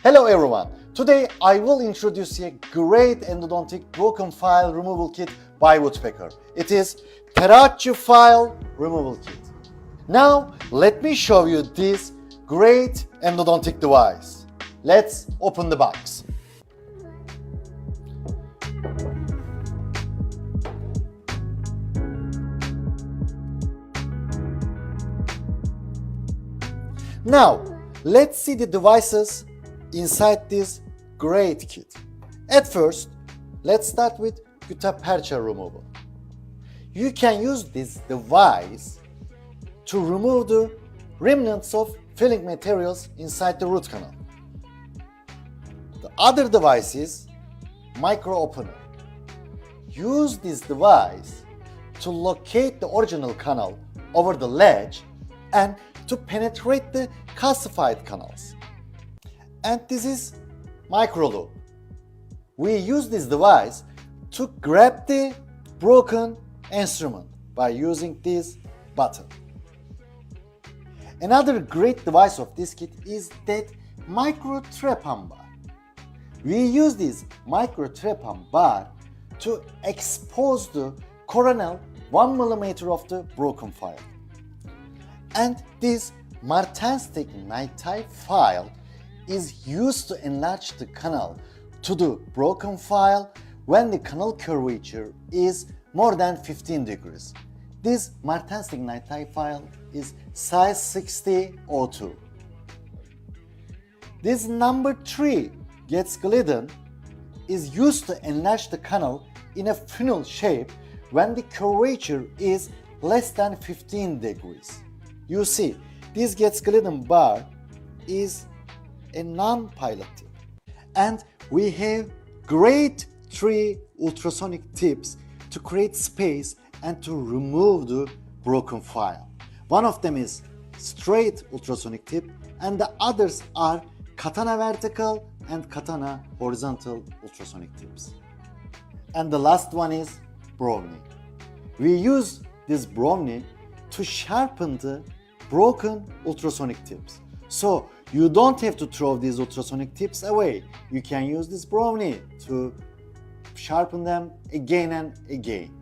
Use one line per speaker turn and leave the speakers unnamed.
Hello everyone, today I will introduce a great endodontic broken file removal kit by Woodpecker. It is Terauchi file removal kit. Now let me show you this great endodontic device. Let's open the box. Now let's see the devices inside this great kit. At first, let's start with gutta-percha removal. You can use this device to remove the remnants of filling materials inside the root canal. The other device is micro opener. Use this device to locate the original canal over the ledge and to penetrate the calcified canals. And this is micro loop. We use this device to grab the broken instrument by using this button. Another great device of this kit is that micro trepan bar. We use this micro trepan bar to expose the coronal 1 mm of the broken file. And this Martenstick night-tie file is used to enlarge the canal to the broken file when the canal curvature is more than 15 degrees. This Martenstick night-tie file is size 6002. This number 3 gets glidden is used to enlarge the canal in a funnel shape when the curvature is less than 15 degrees. You see, this gets glidden bar is a non-pilot tip. And we have great 3 ultrasonic tips to create space and to remove the broken file. One of them is straight ultrasonic tip and the others are katana vertical and katana horizontal ultrasonic tips. And the last one is brownie. We use this brownie to sharpen the broken ultrasonic tips. So you don't have to throw these ultrasonic tips away. You can use this brownie to sharpen them again and again.